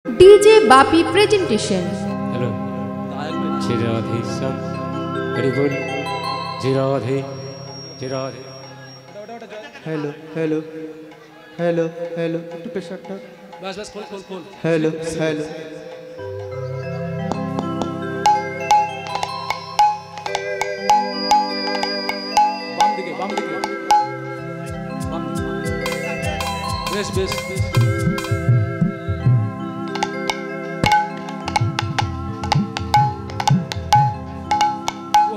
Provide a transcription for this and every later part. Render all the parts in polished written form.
DJ Bapi presentation. Hello. Jiradhe Sam. Very good. Jiradhe. Jiradhe. Hello hello hello hello একটু প্রেসারটা बस बस खोल खोल खोल हेलो हेलो बाम दिखे base base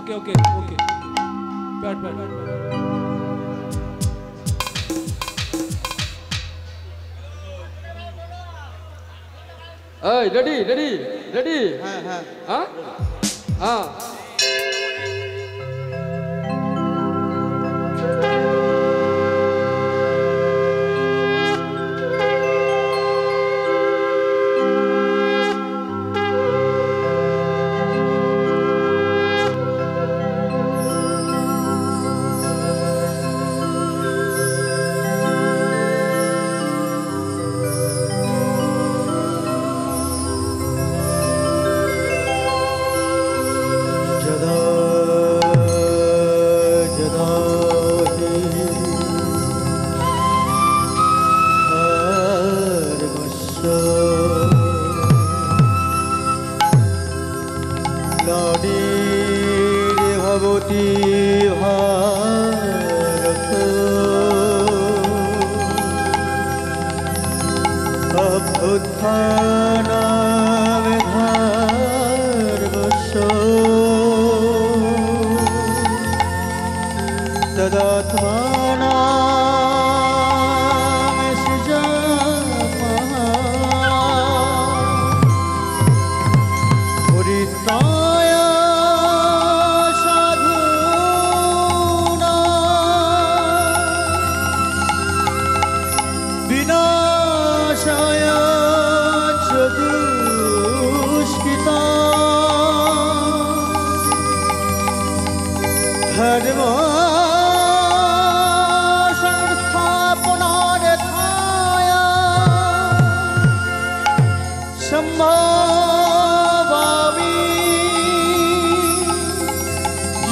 okay okay okay बैठ बैठ Hey, ready, ready, ready. হ্যাঁ হ্যাঁ Huh? Ah. जदा जदा ही हर बस्सो लाडीर भगवती भारत अभ्युत्थाना तदात्मानां सृजामः पुरिताय साधूनां विनाशाय च दुष्कृतां धर्मो संभवामि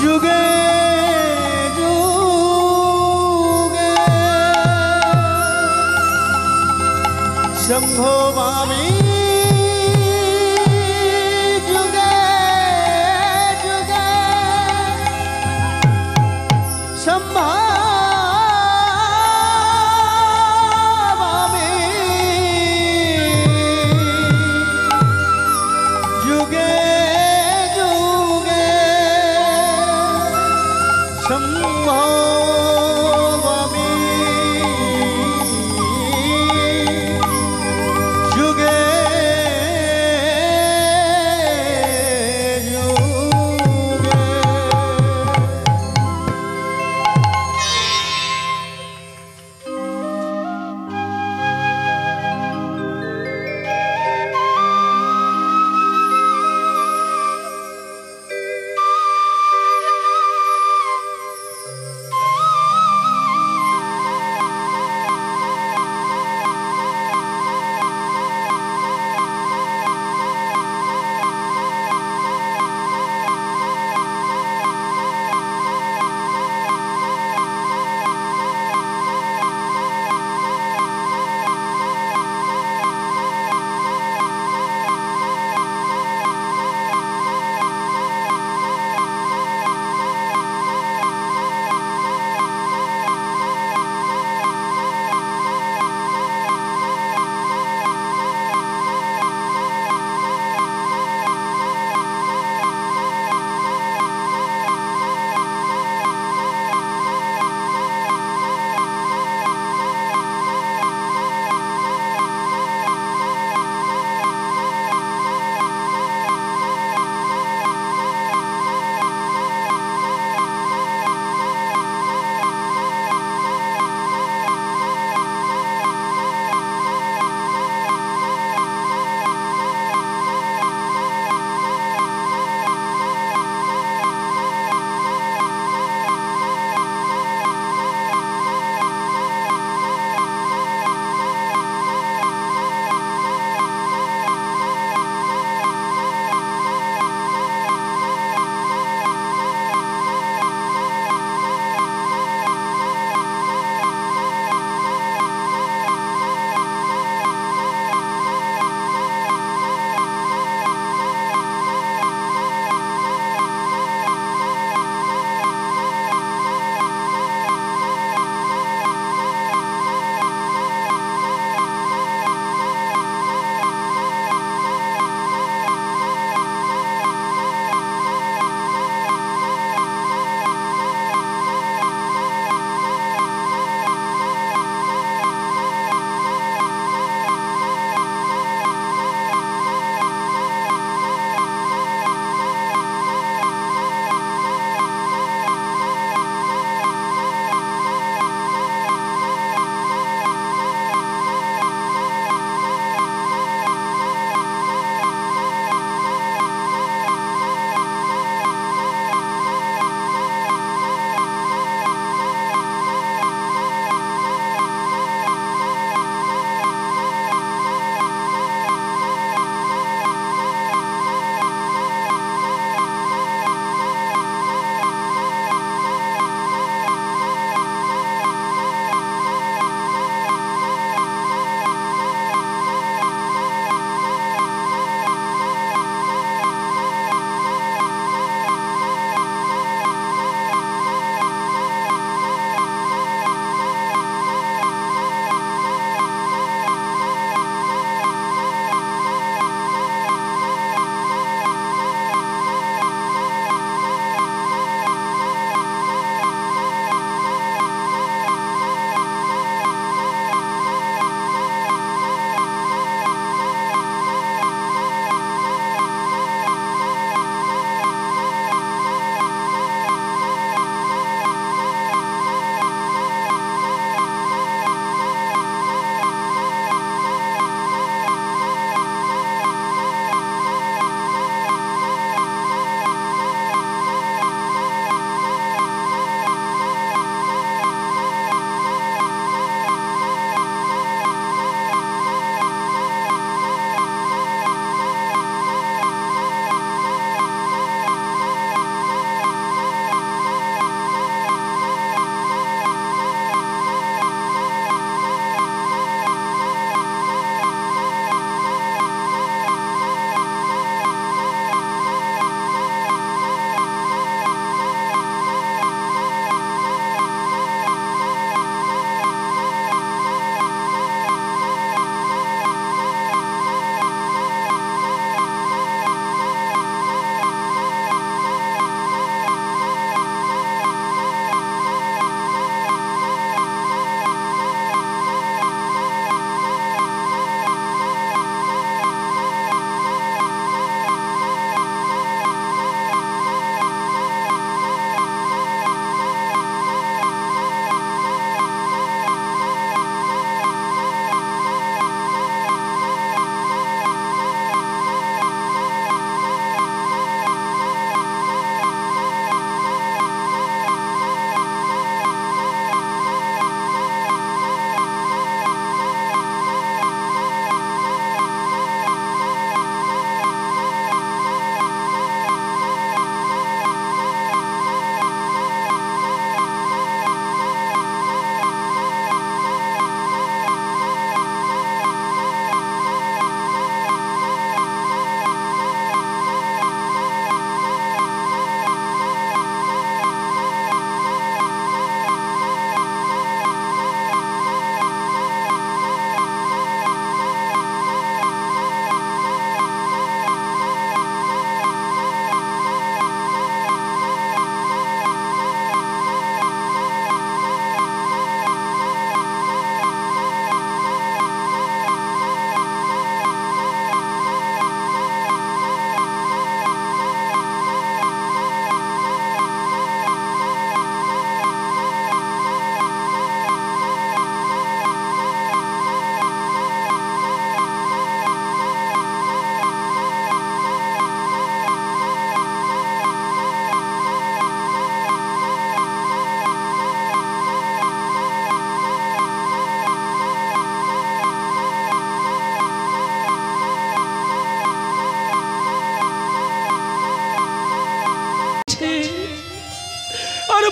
युगे युगे संभवामि युगे युगे संभवामि युगे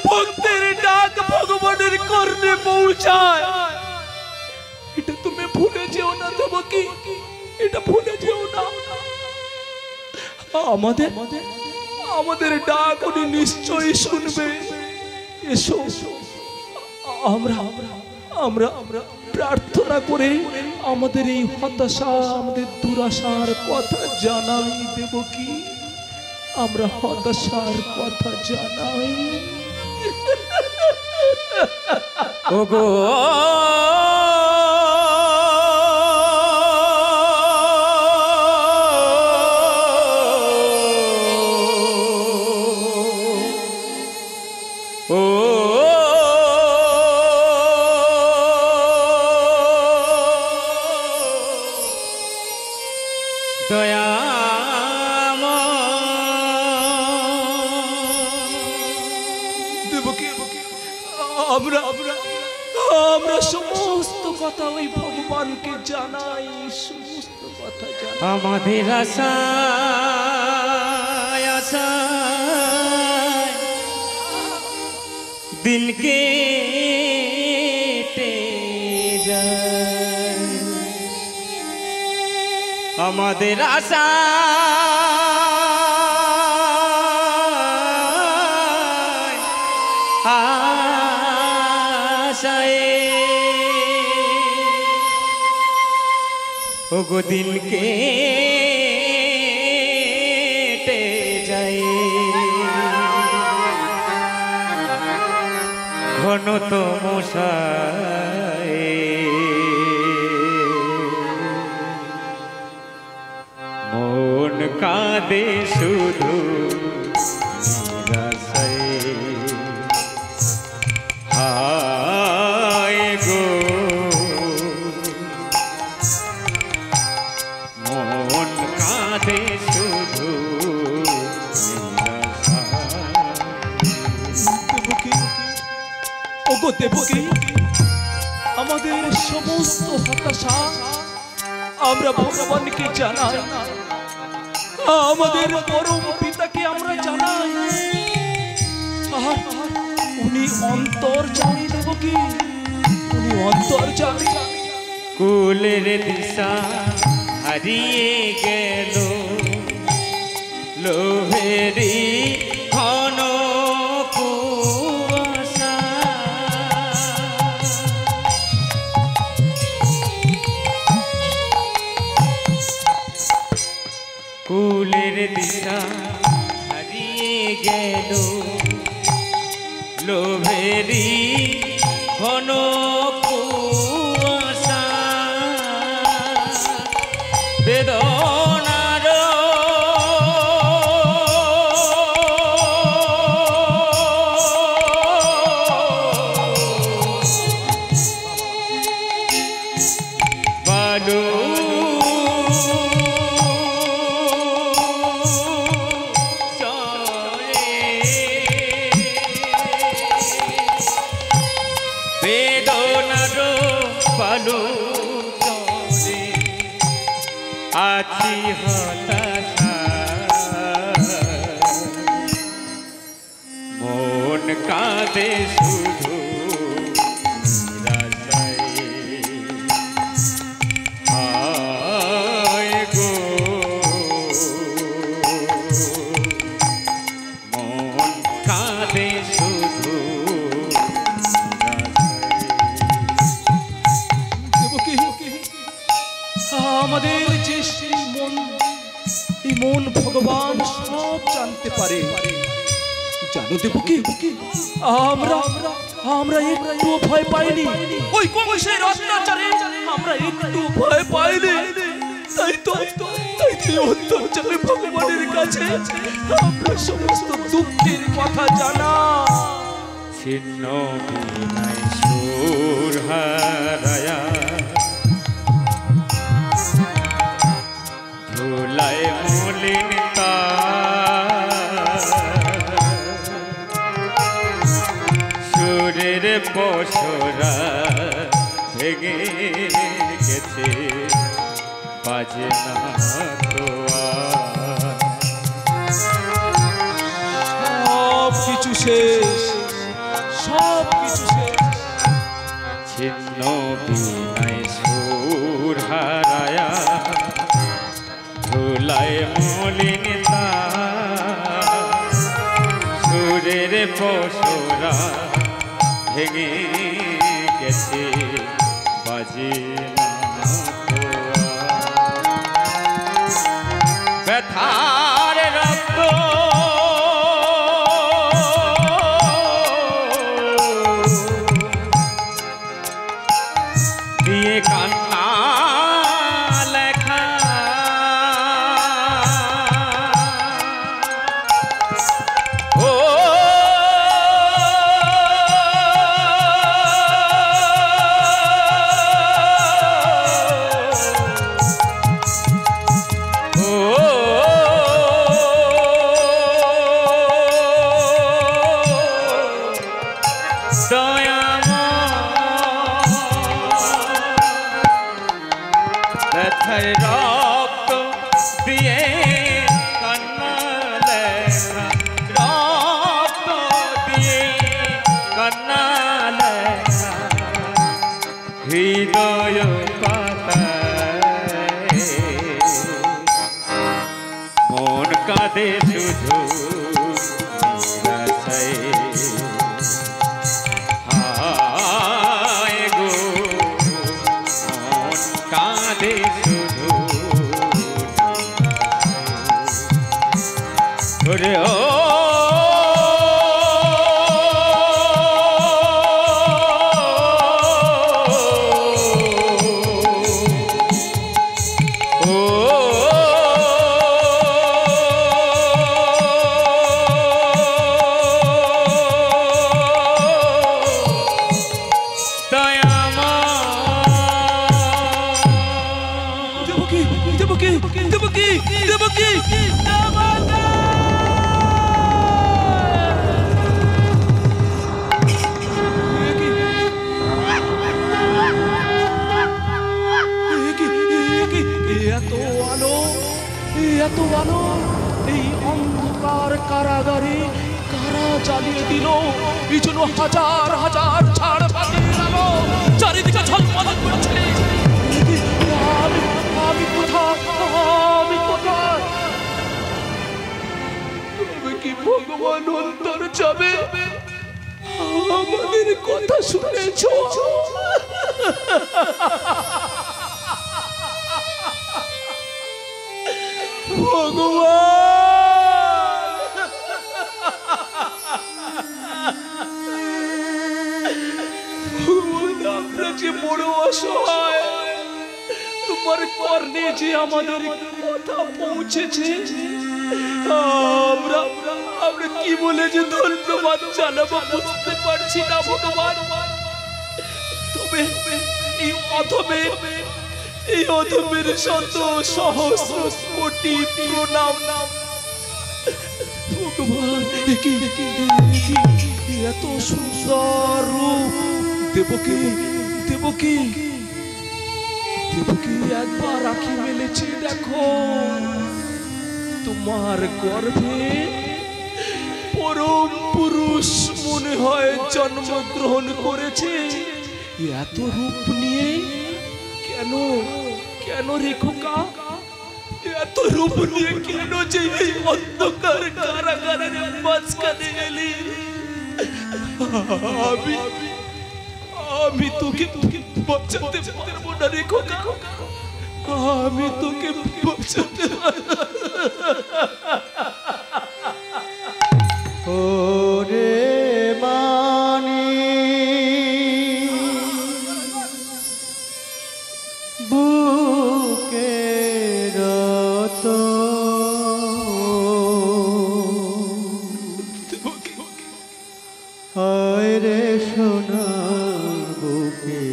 ভক্তের ডাক ভগবানের কর্ণে পৌঁছায়, এটা তুমি ভুলে যেও না দেবকী, এটা ভুলে যেও না। আমাদের আমাদের ডাক উনি নিশ্চয়ই শুনবে। এসো আমরা আমরা আমরা প্রার্থনা করে আমাদের এই হতাশা, আমাদের দুরাশার কথা জানাই দেবকী, আমরা হতাশার কথা জানাই। ওগো আমরা সমস্ত কথা ওই ভগবানকে জানাই, সমস্ত কথা জানাই। আমাদের আশা আশা দিন কেটে যায়, আমাদের আশা ওগো দিন কেটে যায়, ঘন তমসায় মন কাঁদে শুধু নিরাশায়। হায় গো মন কাঁদে শুধু দেবকী, ওগো দেবকী, আমাদের সমস্ত হতাশা আমরা ভগবানকে জানাই, আমাদের পরম পিতাকে আমরা জানাই। উনি অন্তর জানি দেবকী, উনি অন্তর জানি। কুলের দিশা হারিয়ে গেল, লোহেরি ঘন কুয়াশা, কুলের দিশা হারিয়ে গেল, লোভেরি ঘন কুয়াশা, বেদনার বালু বেদনার বালু আছি হতাশা, মন কাঁদে শুধু নিরাশায়। হায় গো মন কাঁদে শুধু আমাদের যে মন, এই মন ভগবান সব জানতে পারে। জানো দেবকী, আমরা আমরা একটু ভয় পাইনি, ওই কংসের অত্যাচারে আমরা একটু ভয় পাইনি। তাই তো অত্যাচারে ভগবানের কাছে আমরা সমস্ত দুঃখের কথা জানা। ছিন্ন বিনায় সুর হারায়া, ধুলায় মলিন সুরের বসরা ভেঙে গেছে, বাজে না তো সব কিছু শেষ, ধুলায় মলিনতা সুরের পশরা ভেঙে গেছে বাজে না ব্যথার রক্ত দিয়ে কান্না লেখা ও ব্যথার রক্ত দিয়ে কান্না লেখা রক্ত দিয়ে কান্না লেখা হৃদয় পাতায় মন কাঁদে শুধু নিরাশায় হায় গো মন কাঁদে শুধু ওরে ও এত আলো এই অন্ধকার কারাগারে কারা জ্বালিয়ে দিল এই জন্য হাজার হাজার ঝাড় বাতির আলো চারিদিকে ঝলমল করছে। আমি কোথায় আমি কোথায় তবে কি ভগবান অন্তর যাবে আমাদের কথা শুনেছ ভগবান আমরা যে বড় অসহায় তোমার কর্ণে যে আমাদের কথা পৌঁছেছে আমরা কি বলে যে ধন্যবাদ জানাবো বুঝতে পারছি না ভগবান। তবে এই অধমের শত সহস্র কোটি প্রণাম ভগবান। এত সুন্দর রূপ দেবকী একবার আঁখি মেলেছে দেখো তোমার গর্ভে পরম পুরুষ মনে হয় জন্মগ্রহণ করেছে। এত রূপ নিয়ে কেন রে খোকা এত রূপ নিয়ে কেন যে এই অন্ধকার কারাগারের মাঝখানে এলি? আমি তোকে বাঁচাতে পারবো না রে খোকা, আমি তোকে বাঁচাতে পারবো ওরে মানি বুকের তো হায় রে সোনা বুকে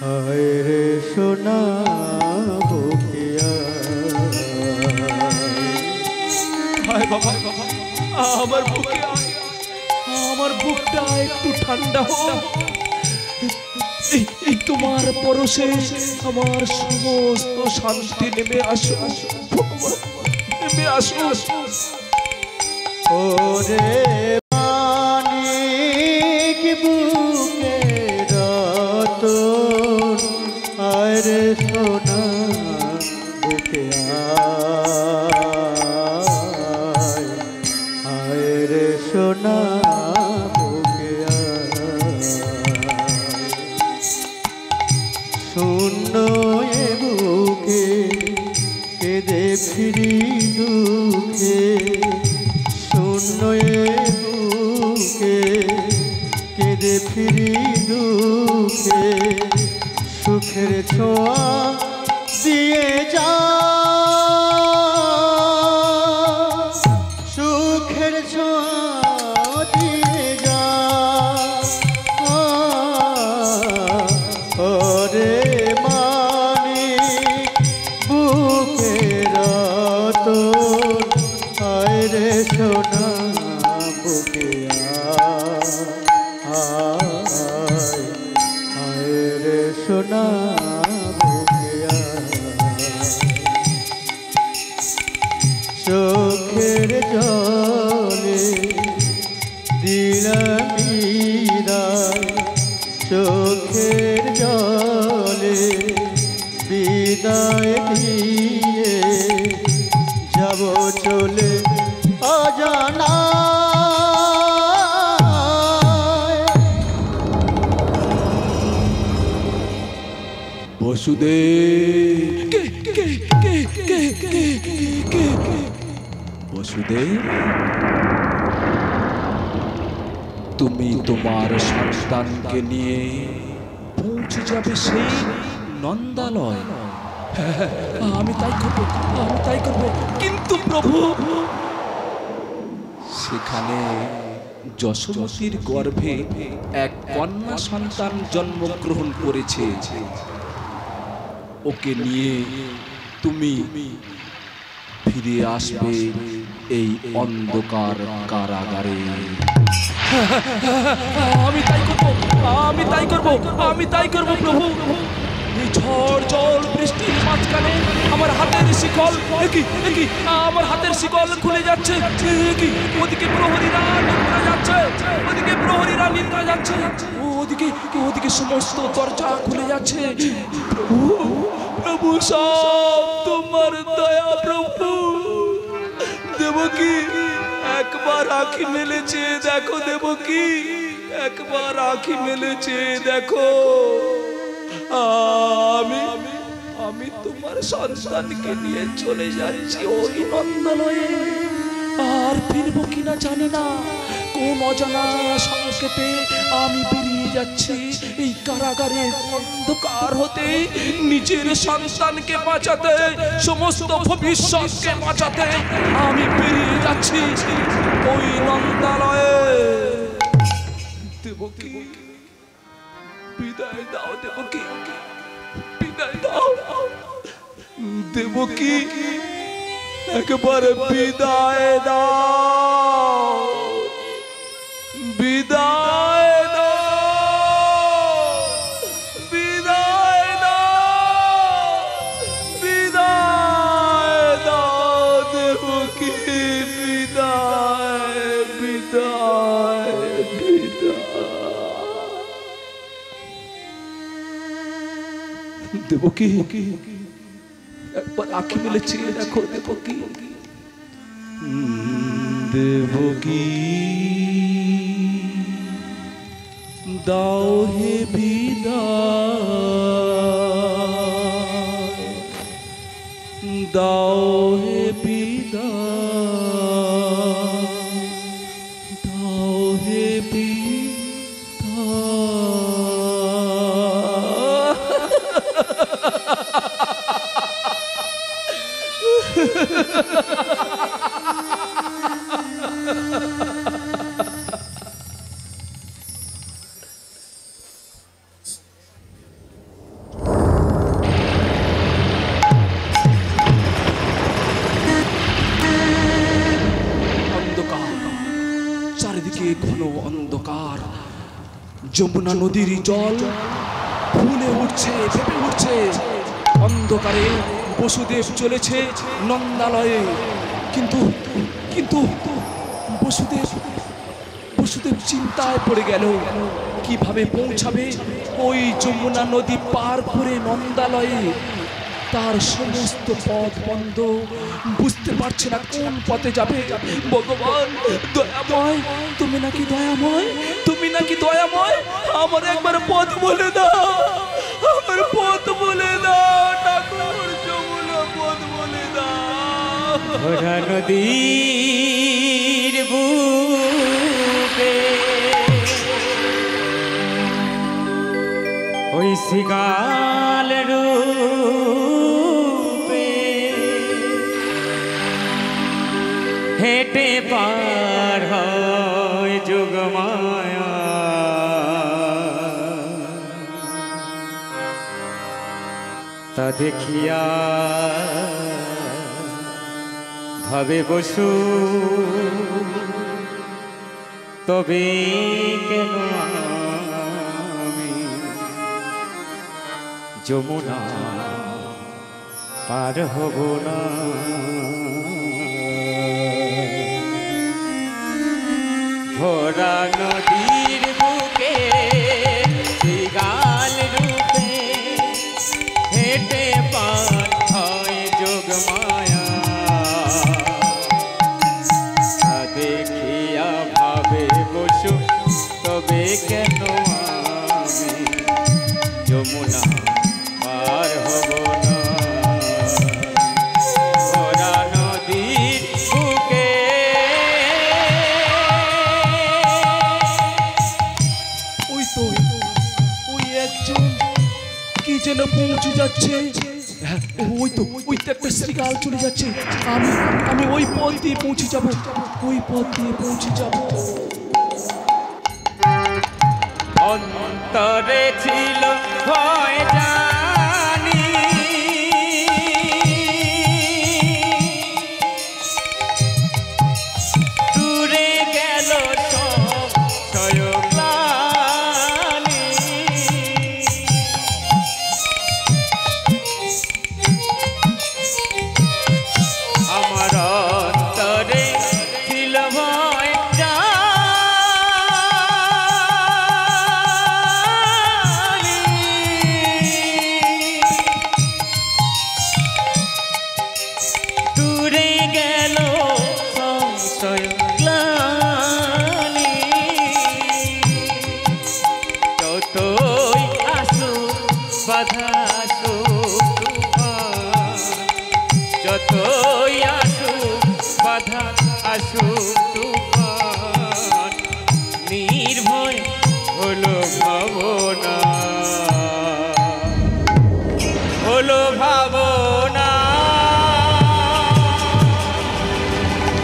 হায় রে সোনা বুকে হায় বাবা আমার বুকে আমার বুকটা একটু ঠান্ডা হোক। এই তোমার পরশে আমার সমস্ত শান্তি নেমে আসো ভগবান, নেমে আসো। ওরে মানিক বুকে রতন আয় রে সোনা বুকে আয় রে সোনা বুকে শূন্য এ বুকে কেঁদে ফিরি দুঃখে শূন্য এ বুকে কেঁদে ফিরি দুঃখে সুখের ছোঁয়া দিয়ে যা সুখের ছোঁয়া দিয়ে যা ওরে মানিক বুকের তোর আয় রে সোনা বুকে আয় রে সোনা বুকে চোখের জলে দিলাম বিদায় চোখের জলে বিদায় দিয়ে যাব চলে অজানা বসুদেব বসুদেব তুমি তোমার সন্তানকে নিয়ে পৌঁছে যাবে সেই নন্দালয়। আমি তাই করব কিন্তু প্রভু সেখানে যশোমতীর গর্ভে এক কন্যা সন্তান জন্মগ্রহণ করেছে। ওকে নিয়ে তুমি ফিরে আসবে এই অন্ধকার কারাগারে। আমি তাই করব প্রভু। এই ঝড় জল বৃষ্টির মাঝখানে আমার হাতের শিকল আমার হাতের শিকল খুলে যাচ্ছে। ওদিকে প্রহরীরা নিদ্রা যাচ্ছে ওদিকে সমস্ত দরজা খুলে যাচ্ছে। প্রভু সব তোমার দয়া প্রভু। দেবকী একবার আঁখি মেলেছে দেখো, দেবকী একবার আঁখি মেলেছে দেখো। আমি তোমার সন্তানকে নিয়ে চলে যাচ্ছি ওই নন্দলয়ে। আর ফিরবো কিনা জানি না, কোন অজানা সংকেতে আমি বেরিয়ে যাচ্ছি এই কারাগারের অন্ধকার হতে, নিজের সন্তানকে বাঁচাতে, সমস্ত ভবিষ্যৎকে বাঁচাতে আমি বেরিয়ে যাচ্ছি ওই নন্দালয়ে। দেবকী বিদায় দাও, দেবকী বিদায় দাও, দেবকী একবার বিদায় দাও, বিদায় দাও, বিদায় দাও, বিদায় দাও দেবকী, বিদায় বিদায় বিদায়। দেবকী একবার আঁখি মেলেছি দেখো, দেবকী দেবকী দাও হে বিদায়, দাও হে বিদায়, দাও হে চারিদিকে ঘন অন্ধকার, যমুনা নদীর জল ফুলে উঠছে, ফেপে উঠছে। অন্ধকারে বসুদেব চলেছে নন্দালয়ে, কিন্তু কিন্তু বসুদেব বসুদেব চিন্তায় পড়ে গেল কিভাবে পৌঁছাবে ওই যমুনা নদী পার করে নন্দালয়ে। তার সমস্ত পথ বন্ধ, বুঝতে পারছে না কোন পথে যাবে। ভগবান দয়াময়, তুমি নাকি দয়াময়, তুমি নাকি দয়াময়, আমার একবার পথ বলে দাও, আমার পথ বলে দাও ঠাকুর, যমুনা পথ বলে দাও। ভরা নদীর বুকে ওই শিকাল রূপে হেঁটে পার হয় যোগমায়া। তা দেখিয়া ভাবে বসু তবে কেন আমি যমুনা পার হব না। ভরা নদীর বুকে শিগাল রূপে হেঁটে পার হয় যোগমায়া। দেখিয়া ভাবে বসু তবে কেন আমি যমুনা পার হব না। ভরা নদীর বুকে ওই তো ওই একজন কি যেন পৌঁছে যাচ্ছে। ওই তো একটা শ্রীকাল চলে যাচ্ছে। আমি আমি ওই পথ দিয়ে পৌঁছে যাব, ওই পথ দিয়ে পৌঁছে যাব। অন্তরে ছিল ভয় জানি দূরে গেল সব সয়গ্লানি। আমার অন্তরে ছিল ভয় জানি দূরে গেল সংশয় গ্লানি। যতই আসুক বাধা আসুক তুফান, যতই আসুক বাধা আসুক তুফান, নির্ভয় হলো ভাবনা, হলো ভাবনা,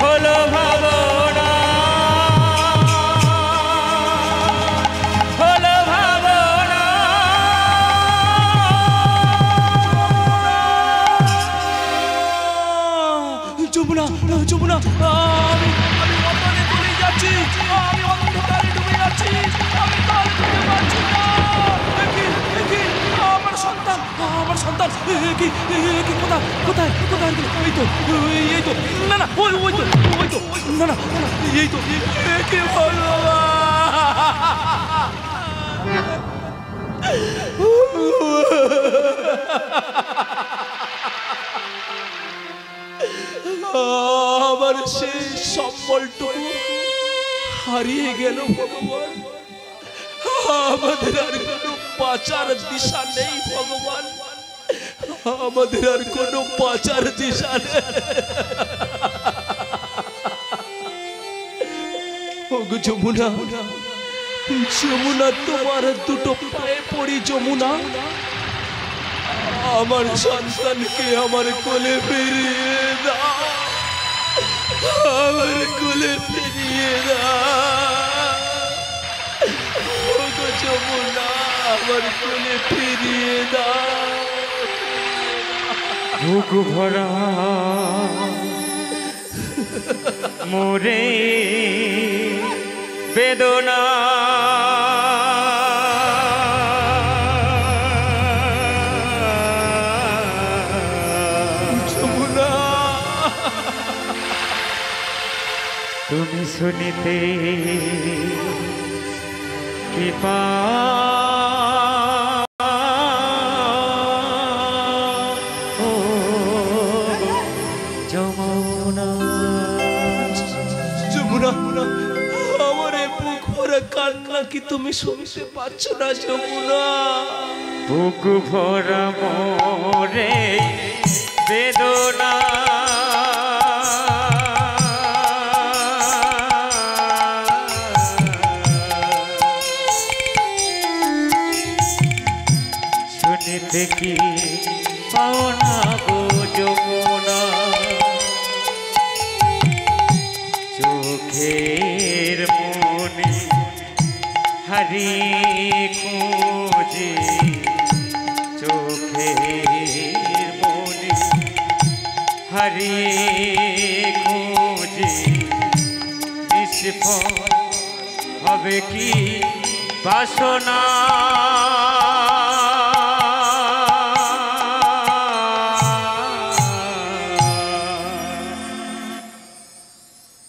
হলো ভাবনা, হলো ভাবনা। যমুনা যমুনা, আমি আমি অন্ধকারে চলে যাচ্ছি, আমি অন্ধকারে ডুবে যাচ্ছি, আমি তার খুঁজে পাচ্ছি না। কি আমার সন্তান, আমার সন্তান, কি কোথায় কোথায় কোথায় গেল? এই তো না না, ওই তো না না না, এই তো কি আমার সেই সম্বলটুকু হারিয়ে গেল। ভগবান, আমাদের আর কোনো বাঁচার দিশা নেই। ভগবান, আমাদের আর কোনো বাঁচার দিশা নেই। ওগো যমুনা, যমুনা, তোমার দুটো পায়ে পড়ি যমুনা, আমার সন্তানকে আমার কোলে ফিরিয়ে দাও, আমার কোলে ফিরিয়ে দাও। ওগো যমুনা, আমার কোলে ফিরিয়ে দাও। বুক ভরা মোরে বেদনা, তুমি শুনিতে কৃপা ও যমুনা যমুনা, আমার এই বুক ভরা কান্না কি তুমি শুনতে পাচ্ছ না যমুনা? বুক ভরা মোরে বেদনা শুনিতে কি পাওনা গো যমুনা চোখের মনে হারিয়ে খুঁজে চোখের মনে হারিয়ে খুঁজে নিষ্ফল হবে কি বাসনা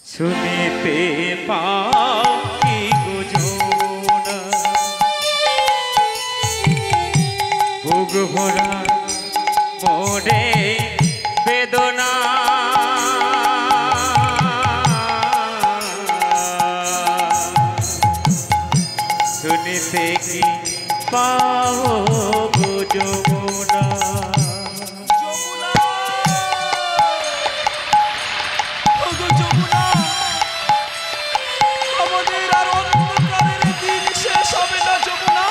শুনিতে পাও কি গো যমুনা বুক ভরা মোরে বেদনা শুনিতে কি পাও গো যমুনা আমাদের আর অন্ধকারের দিন শেষ হবে না যমুনা।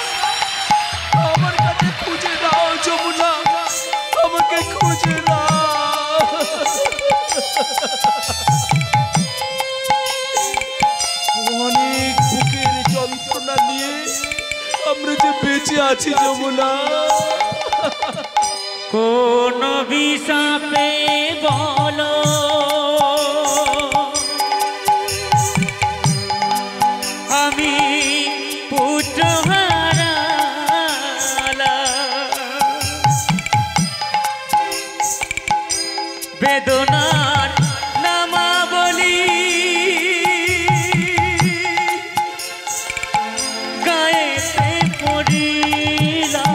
আমার কাছে খুঁজে দাও যমুনা, আমাকে খুঁজে দাও। অনেক বুকের যন্ত্রণা নিয়ে আমরা যে বেঁচে আছি যমুনা। কোন বিষাপে বলো আমি পুত্র বেদনার নামাবলী গায়েতে পড়িলাম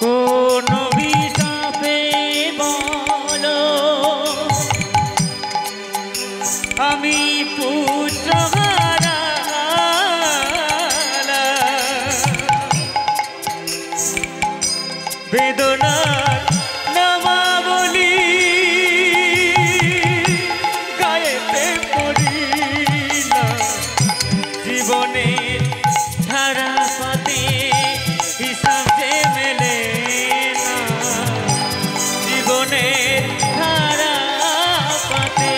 কোন বিষাপে বলো আমি পুত্র বেদনার নামাবলী গায়েতে পড়িলাম জীবনের ধারা পাতে হিসাব যে মেলে না জীবনের ধারা পাতে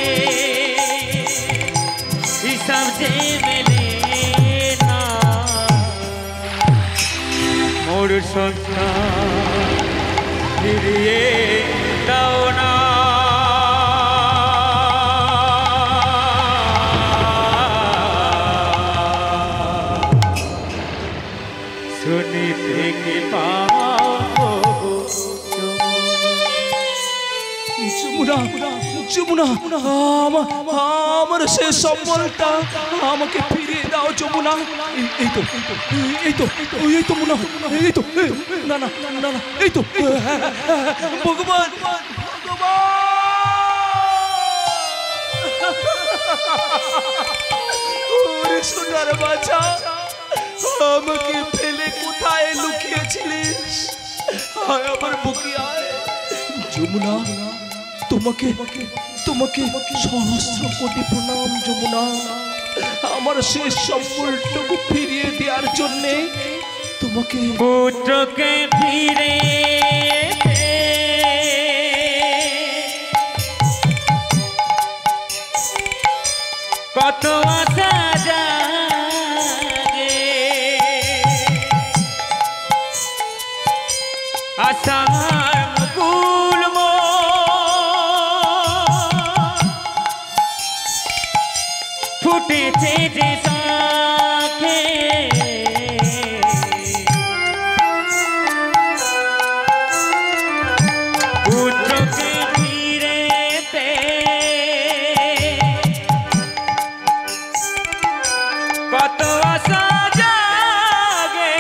হিসাব যে মেলে না মোর সন্তান ফিরিয়ে দাও না শুনিতে কি পাও যমুনা, যমুনা, আমার শেষ সম্বলটা আমাকে ফিরিয়ে দাও যমুনা। এই তো এই তো এই তো মনে হয়, এই তো না না না না এই তো ভগবান ওরে সোনার বাছা, আমাকে ফেলে কোথায় লুকিয়েছিলিস? আয় আমার বুকে আয় যমুনা। তোমাকে তোমাকে সহস্র কোটি প্রণাম যমুনা। আমার শেষ সম্বলটুকু ফিরিয়ে দেওয়ার জন্যে তোমাকে পুত্রকে ফিরে কত আশা জাগে আশার মুকুল ফুটেছে যে শাখে কত আশা জাগে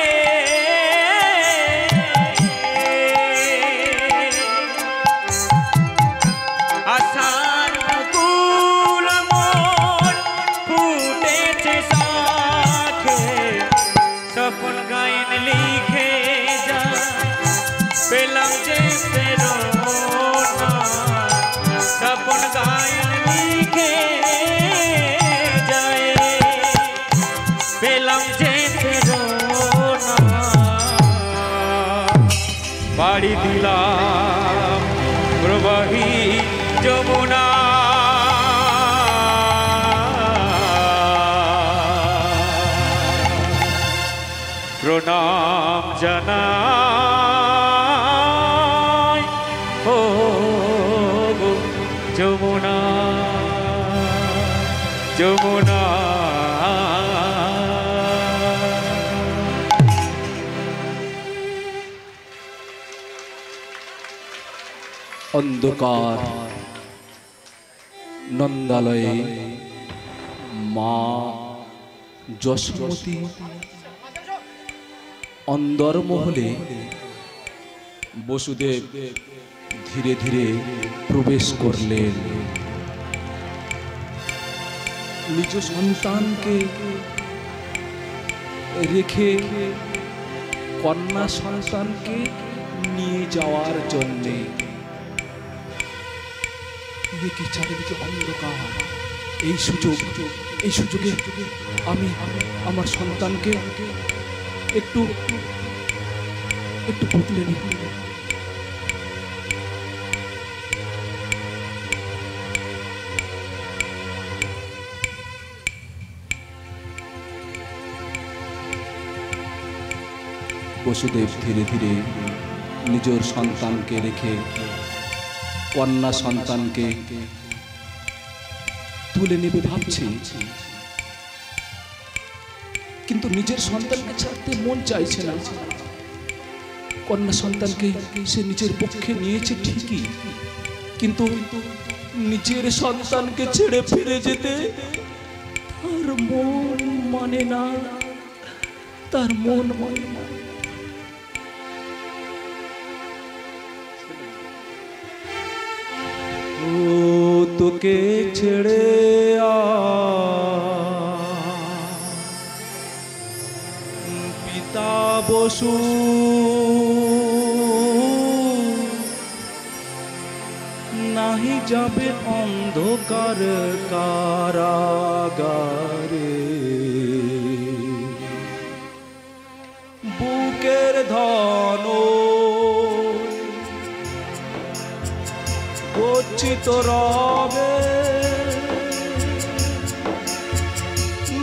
আশার মুকুল মোর ফুটেছে শাখে স্বপ্ন গায়ন লিখে যায় পেলাম যে প্রেরণা স্বপ্ন গায়ন লিখে যায় পেলাম যে প্রেরণা বাড়ি দিলাম প্রবাহী যমুনা প্রণাম জানাই ও গো যমুনা যমুনা অন্ধকার নন্দালয়ে মা যশোমতী অন্দরমহলে বসুদেব ধীরে ধীরে প্রবেশ করলেন। নিজ সন্তানকে রেখে কন্যা সন্তানকে নিয়ে যাওয়ার জন্যে। কি চারিদিকে অন্ধকার, এই সুযোগে আমি আমার সন্তানকে একটু বদলে নিই। বসুদেব ধীরে ধীরে নিজের সন্তানকে রেখে কন্যা সন্তানকে তুলে নেবে ভাবছে, কিন্তু নিজের সন্তানকে ছাড়তে মন চাইছে না। কন্যা সন্তানকে সে নিজের পক্ষে নিয়েছে ঠিকই, কিন্তু নিজের সন্তানকে ছেড়ে ফিরে যেতে তার মন মানে না, তার মন মানে না। ও তোকে ছেড়ে পিতা বসু নাহি যাবে অন্ধকার কারাগারে, বুকের ধন গচ্ছিত রবে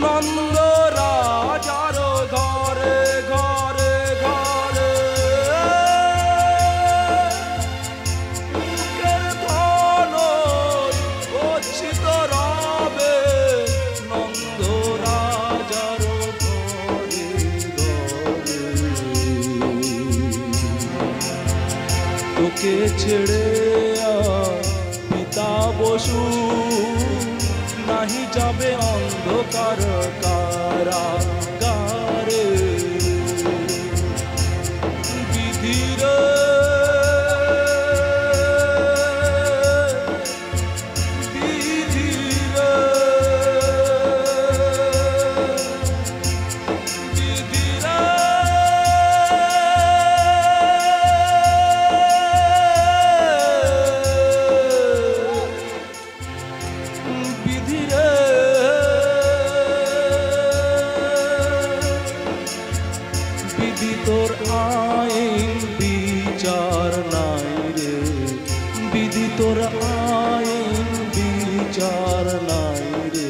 নন্দ রাজার ঘরে ঘরে ঘরে, বুকের ধন গচ্ছিত রবে নন্দ রাজার ঘরে ঘরে। তোকে ছেড়ে পিতা বসু নাহি যাবে অন্ধকার কারাগারে, বিধির তোর আইন বিচার নাই রে, বিধি তোর আইন বিচার নাই রে,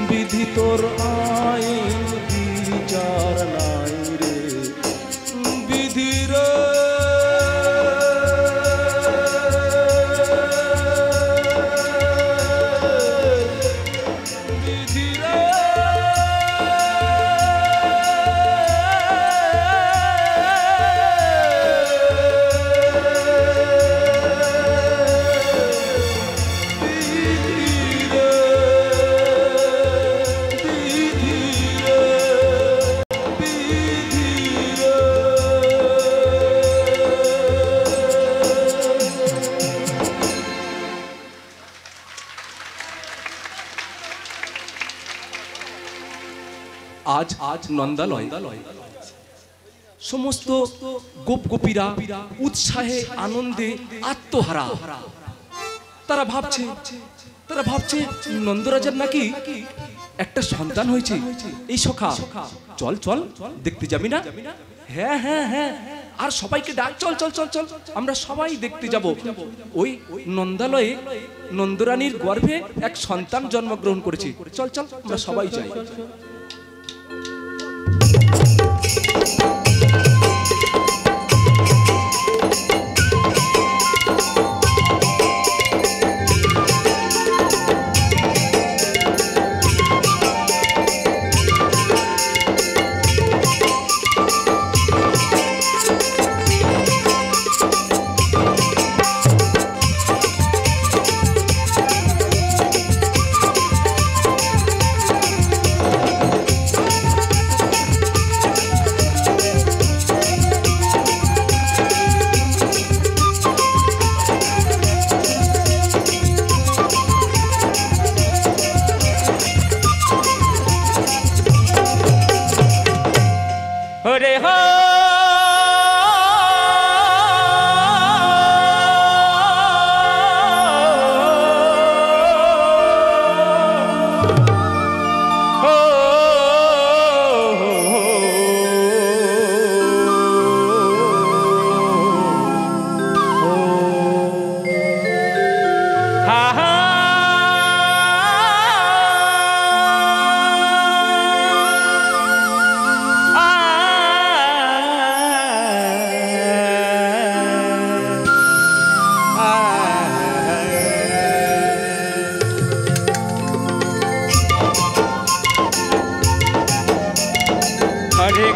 বিধি তোর আইন বিচার নাই রে, বিধি রে আজ নন্দালয় সমস্ত গোপ গোপীরা উৎসাহে আনন্দে আত্মহারা। তারা ভাবছে নন্দরাজার নাকি একটা সন্তান হয়েছে। এই সখা চল চল দেখতে যাবি না? হ্যাঁ হ্যাঁ হ্যাঁ, আর সবাইকে ডাক, চল চল চল চল, আমরা সবাই দেখতে যাব। ওই নন্দালয়ে নন্দরানীর গর্ভে এক সন্তান জন্মগ্রহণ করেছে। চল চল আমরা সবাই যাই।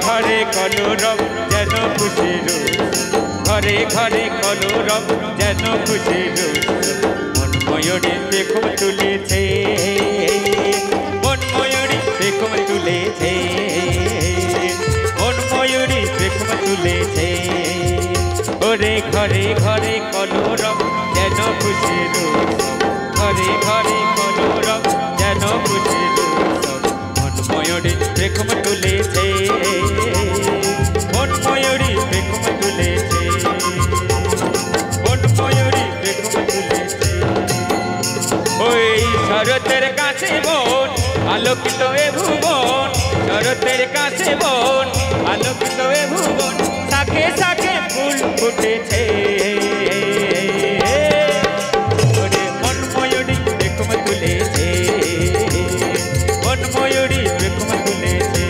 ঘরে কলরব যেন খুশির, ঘরে ঘরে কলরব যেন খুশির। মন ময়ূরী পেখম তুলেছে, মন ময়ূরী পেখম তুলেছে, মন ময়ূরী পেখম তুলেছে। ওরে ঘরে ঘরে কলরব যেন খুশির, ঘরে ঘরে কলরব যেন খুশির। মন ময়ূরী পেখম তুলেছে, মন ময়ূরী পেখম তুলেছে, মন ময়ূরী পেখম তুলেছে। ওই শরতের কাছে মন আলোকিত এ ভুবন, শরতের কাছে মন আলোকিত এ ভুবন। শাখে শাখে ফুল ফুটেছে, ওরে মন ময়ূরী পেখম তুলেছে, মন ময়ূরী পেখম তুলেছে।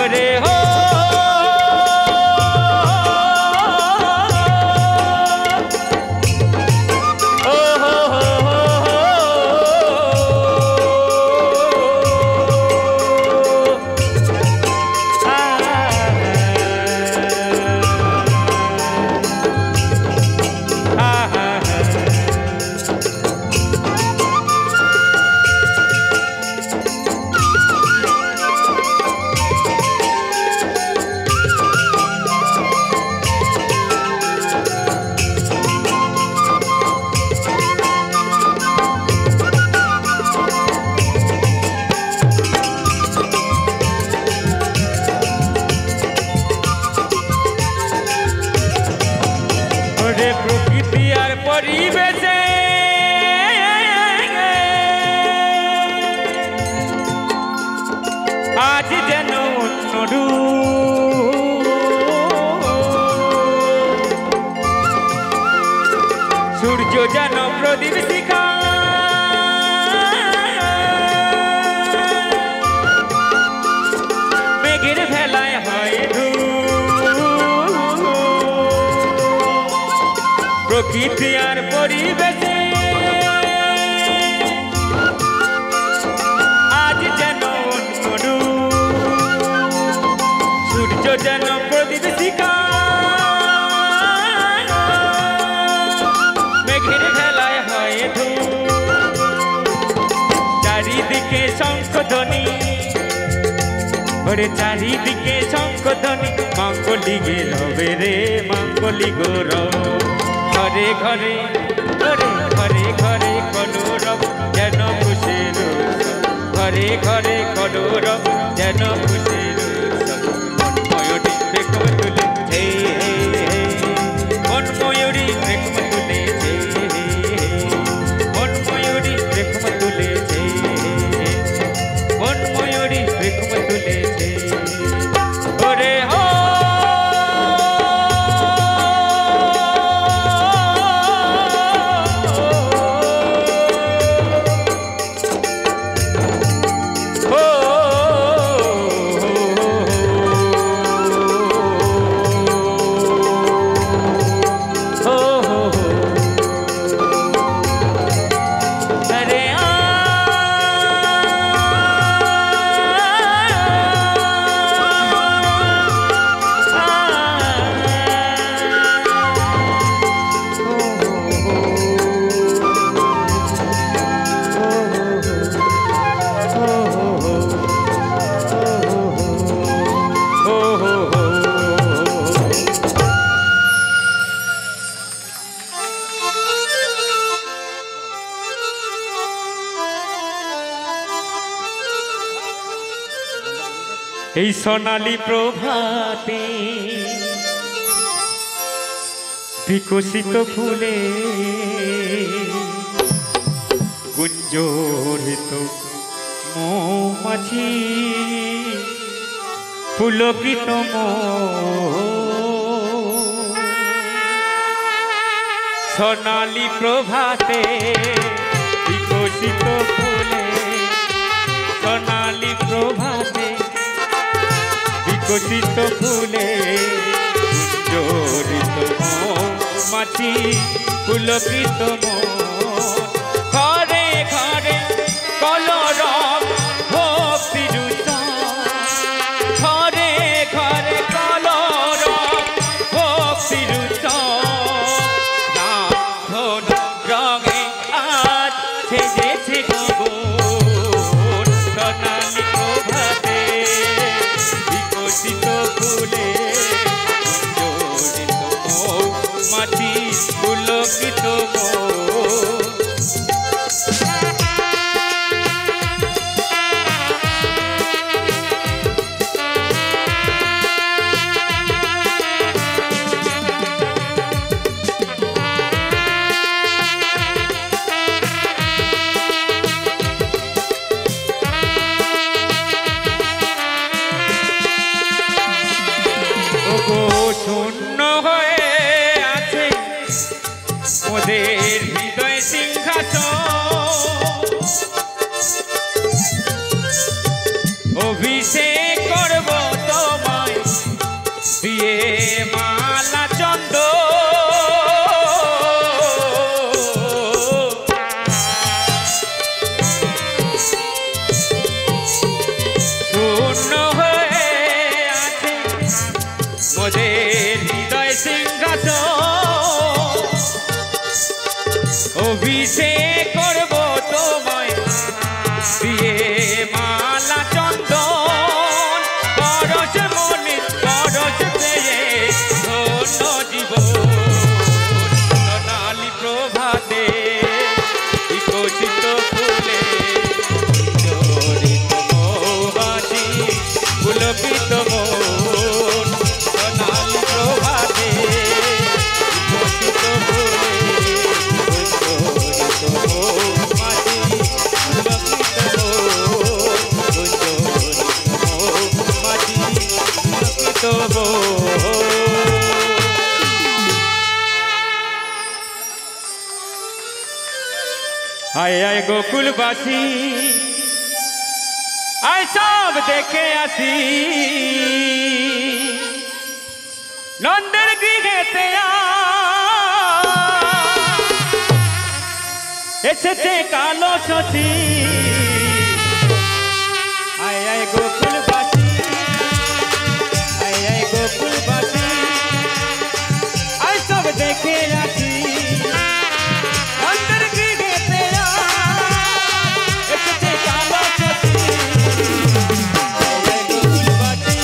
ওরে হো প্রকৃতি আর পরিবেশে আজ যেন অন্য রূপ, সূর্য যেন প্রদীপ শিখা, মেঘের ভেলায় হয় প্রকৃতি আর পরিবেশে আজ যেন অন্য রূপ, সূর্য যেন প্রদীপ শিখা, মেঘের ভেলায় হয় ধূপ। চারিদিকে শঙ্খধ্বনি, ওরে চারিদিকে শঙ্খধ্বনি, মাঙ্গলিকে রবে রে মাঙ্গলিক রব। ঘরে ঘরে ওরে ঘরে ঘরে কলরব যেন খুশির, ঘরে ঘরে কলর যেন খুশির উৎসব মন ময়ূরী বেগম তুলেছে মন ময়ূরী বেগম তুলেছে মন ময়ূরী বেগম তুলেছে মন ময়ূরী বেগম তুলেছে ওরে হো এই সোনালী প্রভাতে বিকশিত ফুলে গুঞ্জরিত মৌমাছি পুলকিত সোনালী প্রভাতে বিকশিত ফুলে সোনালী প্রভাতে বিকশিত ফুলে গুঞ্জরিত মৌমাছি পুলকিত ঘরে ঘরে কলরব ভক্তির ঘরে ঘরে কলরব ভক্তির রঙে আজ সেজেছে গগন সোনালী প্রভাতে বিকশিত ফুলে গুঞ্জরিত মৌমাছি পুলকিত শূন্য হয়ে আছে মোদের হৃদয় সিংহাসন অভিষেক করব তোমায় দিয়ে মালা চন্দ শূন্য হয়ে আছে মোদের হৃদয় সিংহাসন অভিষেক করব তোমায় দিয়ে মালা চন্দন পরশ মনে পরশ পেয়ে ধন্য জীবন সোনালী প্রভাতে বিকশিত ফুলে গুঞ্জরিত মৌমাছি পুলকিত মন সোনালী প্রভাতে বিকশিত ফুলে গুঞ্জরিত মৌমাছি পুলকিত মৌমাছি পুলকিত আয় আয় গোকুলবাসী আয় সব দেখে আসি নন্দের গৃহেতে এসেছে কালো সতী আয় আয় গোকুলবাসী আয় আয় গোকুলবাসী আয় সব দেখে আসি নন্দের গৃহেতে এসেছে কালো সতী আয় আয় গোকুলবাসী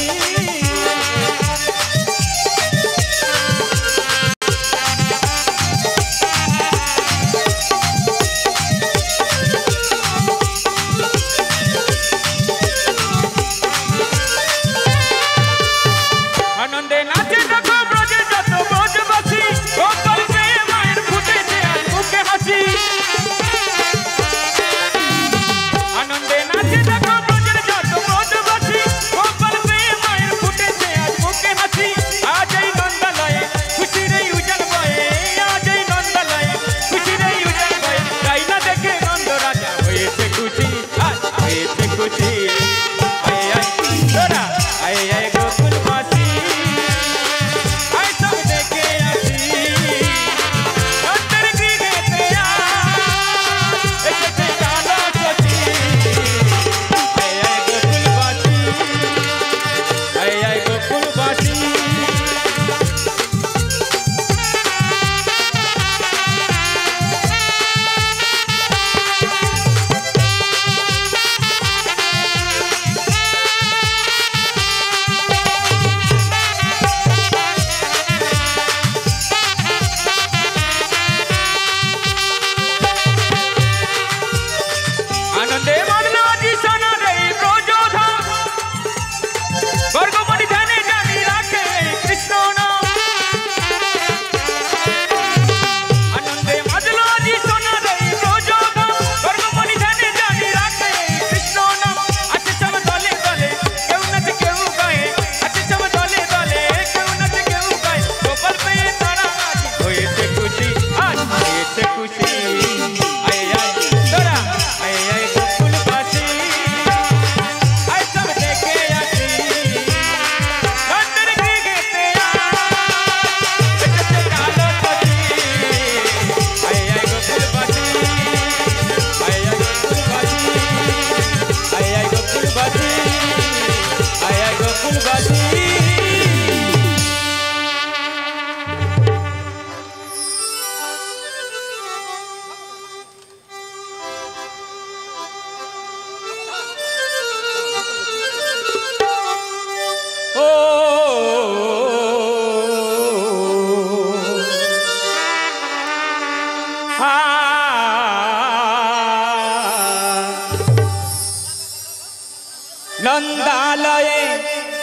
নন্দালয়ে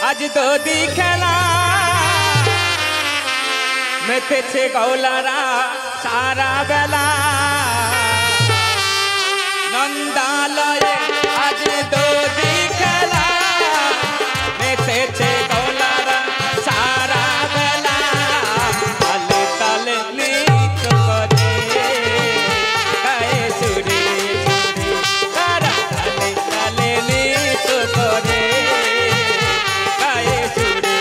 আজ দদি খেলা মেতেছে গৌলারা সারা বেলা নন্দালয়ে আজ দদি খেলা মেতেছে গৌলারা সারা বেলা তালে তালে নৃত্য করে গায়ে সুরে সুরে তারা তালে তালে নৃত্য করে গায়ে সুরে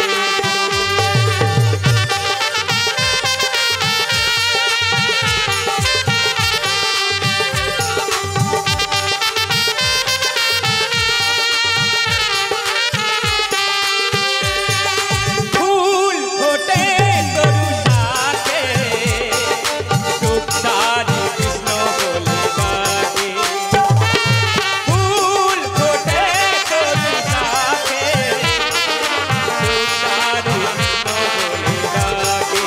ফুল ফোটে তরু শাকে সুখসারি কৃষ্ণ বলে ডাকে ফুল ফোটে তরু শাকে সুখসারি কৃষ্ণ বলে ডাকে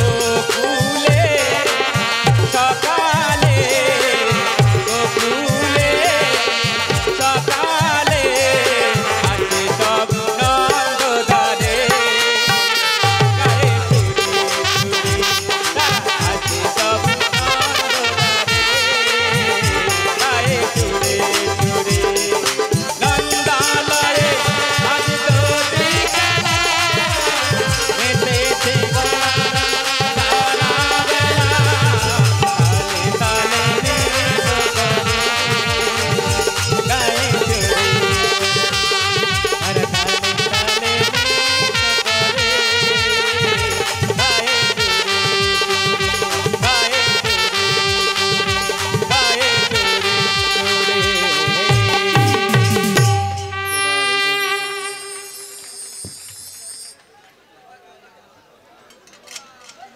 ও ফুলে সকালে ও ফুলে সকালে আছে সব নন্দধারে গায়ে সুরে সুরে আছে সব নন্দধারে গায়ে সুরে সুরে নন্দালয়ে আজ দোদি খেলা মেতেছে গৌলারা সারা বেলা তালে তালে নৃত্য করে গায়ে সুরে আরে তালে তালে নৃত্য করে গায়ে সুরে গায়ে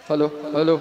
হ্যালো হ্যালো